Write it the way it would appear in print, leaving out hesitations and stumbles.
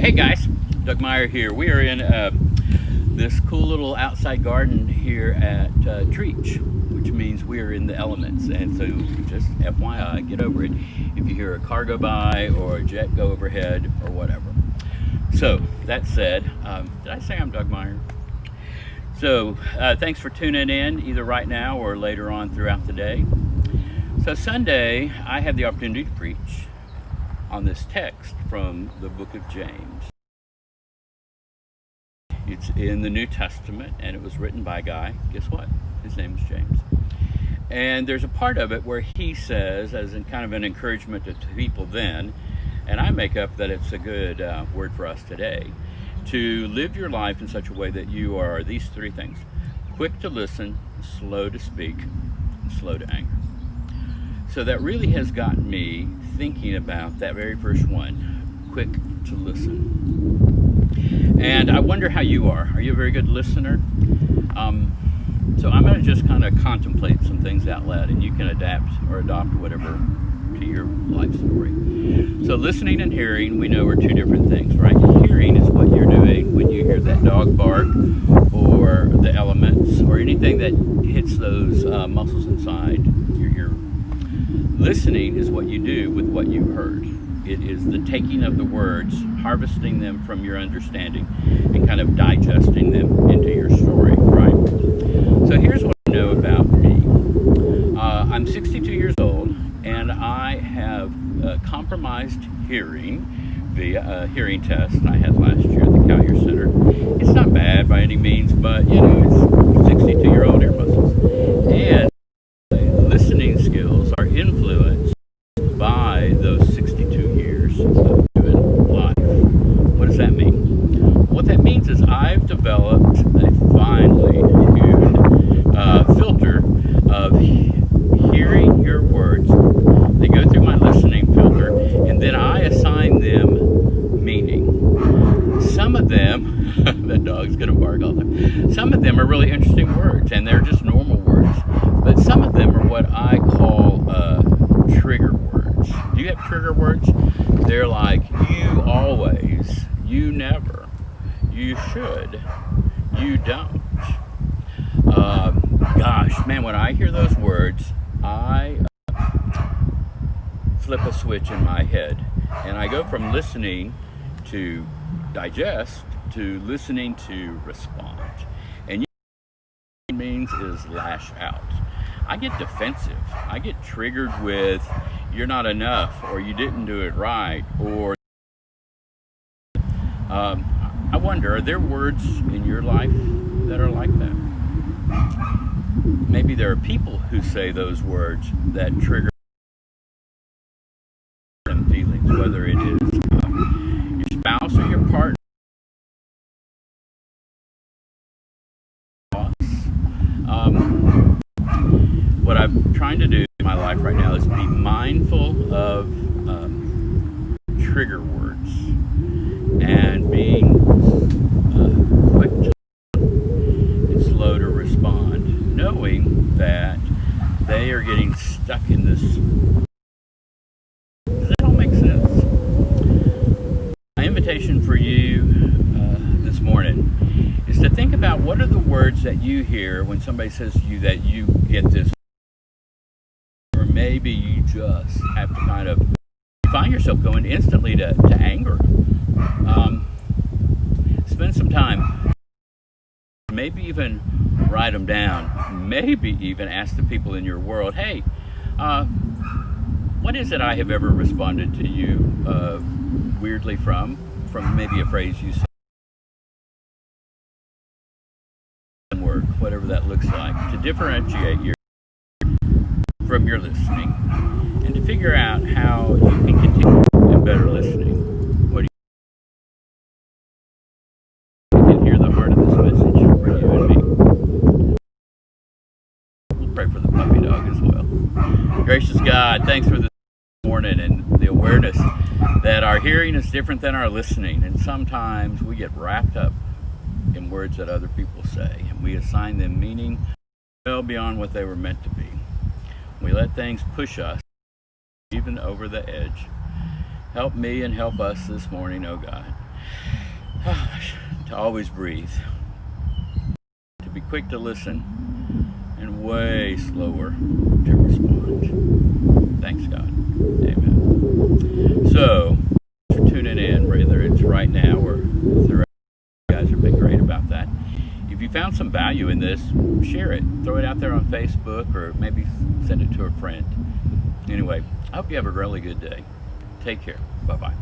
Hey guys, Doug Meyer here. We are in this cool little outside garden here at Treach, which means we are in the elements. And so just FYI, get over it if you hear a car go by or a jet go overhead or whatever. So that said, did I say I'm Doug Meyer? So thanks for tuning in either right now or later on throughout the day. So Sunday, I had the opportunity to preach on this text from the book of James. It's in the New Testament, and it was written by a guy. Guess what? His name is James. And there's a part of it where he says, as in kind of an encouragement to people then, and I make up that it's a good word for us today, to live your life in such a way that you are these three things: quick to listen, slow to speak, and slow to anger. So that really has gotten me thinking about that very first one, quick to listen. And I wonder how you are. Are you a very good listener? So I'm going to just kind of contemplate some things out loud, and you can adapt or adopt whatever to your life story. So listening and hearing, we know, are two different things, right? Hearing is what you're doing when you hear that dog bark or the elements or anything that hits those muscles inside. Listening is what you do with what you heard. It is the taking of the words, harvesting them from your understanding, and kind of digesting them into your story, right? So here's what I know about me. I'm 62 years old, and I have compromised hearing via a hearing test I had last year at the Callier Center. It's not bad by any means, but you know, it's 62-year-old ear muscles. And listening skills are influenced by those 62 years of doing life. What does that mean? What that means is I've developed a finely tuned filter of hearing your words. They go through my listening filter, and then I assign them meaning. Some of them, that dog's gonna bark all the time. Some of them are really interesting words, and they're just normal words. But some of them are what I call trigger words. Do you have trigger words? They're like, you always, you never, you should, you don't. Gosh, man, when I hear those words, I flip a switch in my head. And I go from listening to digest to listening to respond. And what it means is lash out. I get defensive. I get triggered with, you're not enough, or you didn't do it right, or I wonder, are there words in your life that are like that? Maybe there are people who say those words that trigger some feelings, whether it is your spouse or your partner. What I'm trying to do in my life right now is be mindful of trigger words and being quick to and slow to respond, knowing that they are getting stuck in this. Does that all make sense? My invitation for you this morning is to think about what are the words that you hear when somebody says to you that you get this. Maybe you just have to kind of find yourself going instantly to anger. Spend some time, maybe even write them down, maybe even ask the people in your world, hey, what is it I have ever responded to you weirdly from maybe a phrase you said, word, whatever that looks like, to differentiate from your listening, and to figure out how you can continue in better listening. What do you can hear the heart of this message for you and me. We'll pray for the puppy dog as well. Gracious God, thanks for this morning and the awareness that our hearing is different than our listening, and sometimes we get wrapped up in words that other people say, and we assign them meaning well beyond what they were meant to be. We let things push us even over the edge. Help me and help us this morning, oh God. to always breathe, to be quick to listen, and way slower to respond. Thanks, God. Amen. So, thanks for tuning in, whether it's right now or throughout. You guys have been great about that. If you found some value in this, share it. Throw it out there on Facebook, or maybe send it to a friend. Anyway, I hope you have a really good day. Take care. Bye-bye.